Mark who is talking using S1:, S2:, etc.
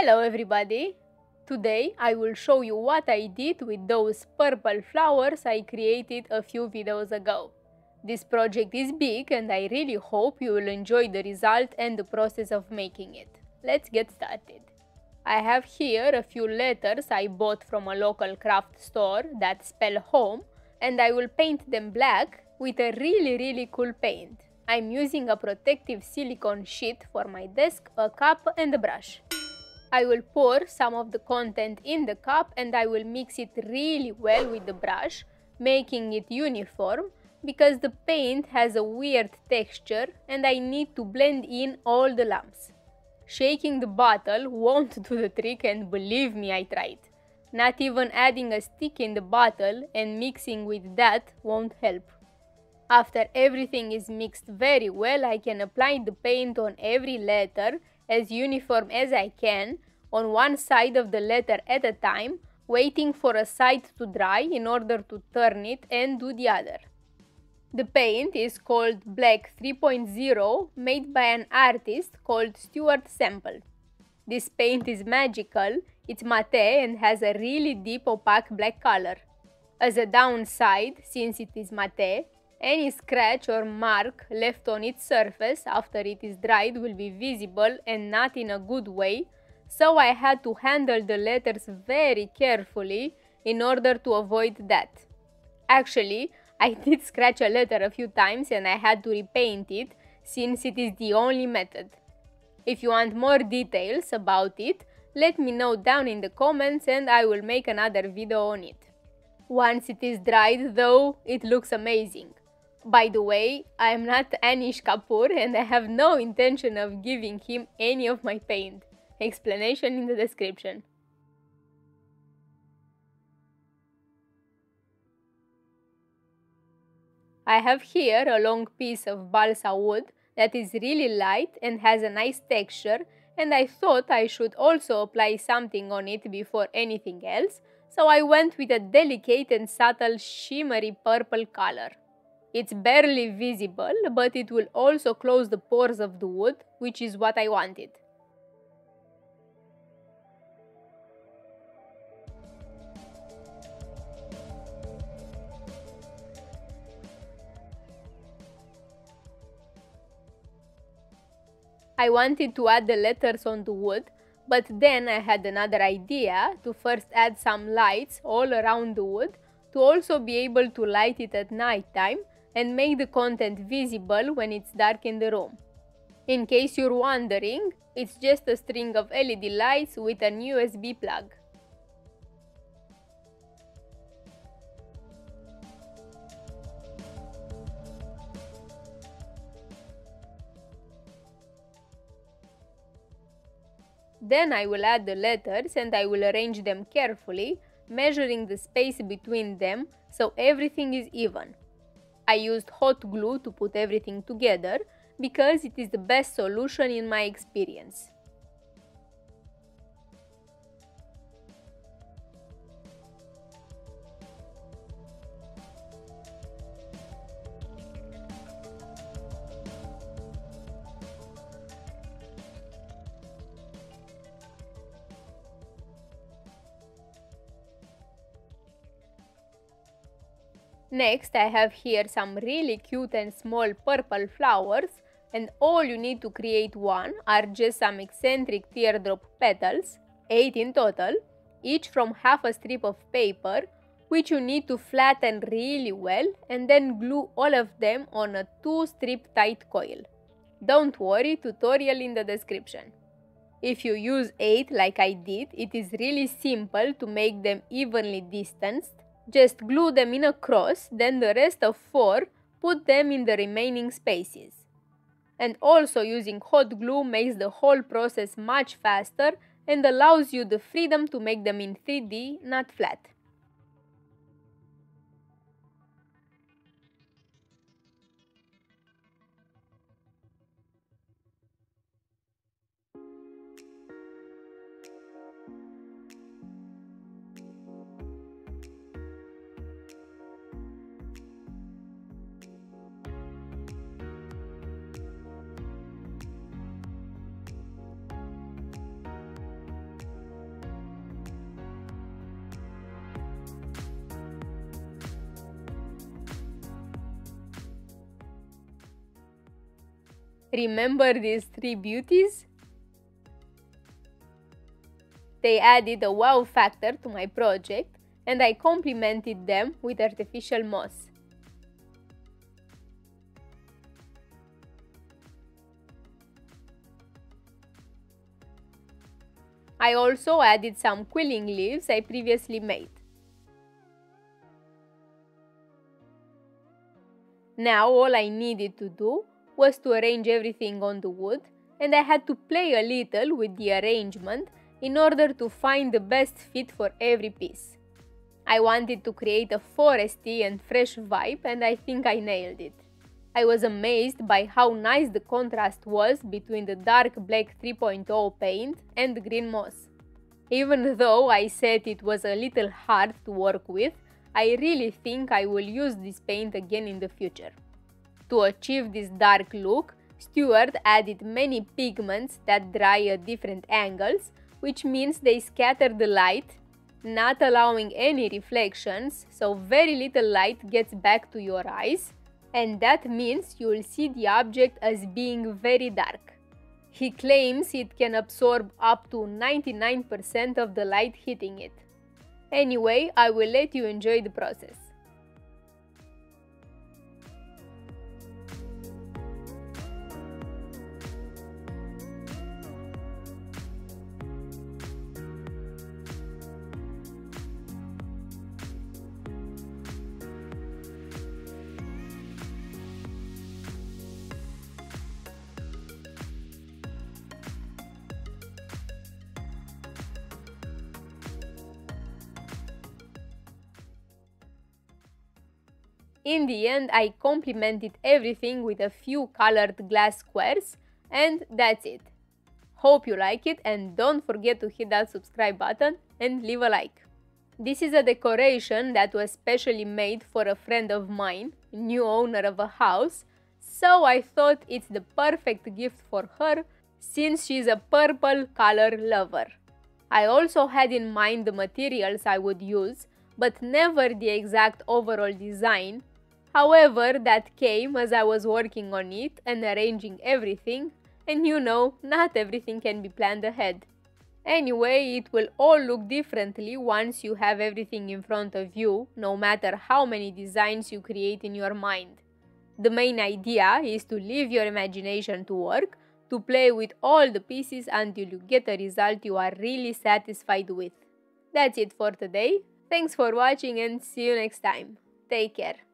S1: Hello everybody! Today I will show you what I did with those purple flowers I created a few videos ago. This project is big and I really hope you will enjoy the result and the process of making it. Let's get started. I have here a few letters I bought from a local craft store that spell home, and I will paint them black with a really cool paint. I'm using a protective silicone sheet for my desk, a cup and a brush. I will pour some of the content in the cup and I will mix it really well with the brush, making it uniform, because the paint has a weird texture and I need to blend in all the lumps. Shaking the bottle won't do the trick, and believe me, I tried. Not even adding a stick in the bottle and mixing with that won't help. After everything is mixed very well, I can apply the paint on every letter as uniform as I can, on one side of the letter at a time, waiting for a side to dry in order to turn it and do the other. The paint is called Black 3.0, made by an artist called Stuart Sample. This paint is magical, it's matte and has a really deep opaque black color. As a downside, since it is matte, any scratch or mark left on its surface after it is dried will be visible and not in a good way, so I had to handle the letters very carefully in order to avoid that. Actually, I did scratch a letter a few times and I had to repaint it, since it is the only method. If you want more details about it, let me know down in the comments and I will make another video on it. Once it is dried though, it looks amazing. By the way, I am not Anish Kapoor and I have no intention of giving him any of my paint. Explanation in the description. I have here a long piece of balsa wood that is really light and has a nice texture, and I thought I should also apply something on it before anything else, so I went with a delicate and subtle shimmery purple color. It's barely visible, but it will also close the pores of the wood, which is what I wanted. I wanted to add the letters on the wood, but then I had another idea to first add some lights all around the wood to also be able to light it at night time and make the content visible when it's dark in the room. In case you're wondering, it's just a string of LED lights with an USB plug. Then I will add the letters and I will arrange them carefully, measuring the space between them so everything is even. I used hot glue to put everything together because it is the best solution in my experience. Next, I have here some really cute and small purple flowers, and all you need to create one are just some eccentric teardrop petals, 8 in total, each from half a strip of paper, which you need to flatten really well and then glue all of them on a 2-strip tight coil. Don't worry, tutorial in the description. If you use 8 like I did, it is really simple to make them evenly distanced. Just glue them in a cross, then the rest of 4 put them in the remaining spaces. And also using hot glue makes the whole process much faster and allows you the freedom to make them in 3D, not flat. Remember these three beauties? They added a wow factor to my project, and I complemented them with artificial moss. I also added some quilling leaves I previously made. Now all I needed to do was to arrange everything on the wood, and I had to play a little with the arrangement in order to find the best fit for every piece. I wanted to create a foresty and fresh vibe, and I think I nailed it. I was amazed by how nice the contrast was between the dark black 3.0 paint and the green moss. Even though I said it was a little hard to work with, I really think I will use this paint again in the future. To achieve this dark look, Stuart added many pigments that dry at different angles, which means they scatter the light, not allowing any reflections, so very little light gets back to your eyes, and that means you'll see the object as being very dark. He claims it can absorb up to 99% of the light hitting it. Anyway, I will let you enjoy the process. In the end, I complemented everything with a few colored glass squares, and that's it. Hope you like it, and don't forget to hit that subscribe button and leave a like. This is a decoration that was specially made for a friend of mine, new owner of a house, so I thought it's the perfect gift for her since she's a purple color lover. I also had in mind the materials I would use, but never the exact overall design. However, that came as I was working on it and arranging everything, and you know, not everything can be planned ahead. Anyway, it will all look differently once you have everything in front of you, no matter how many designs you create in your mind. The main idea is to leave your imagination to work, to play with all the pieces until you get a result you are really satisfied with. That's it for today. Thanks for watching and see you next time. Take care.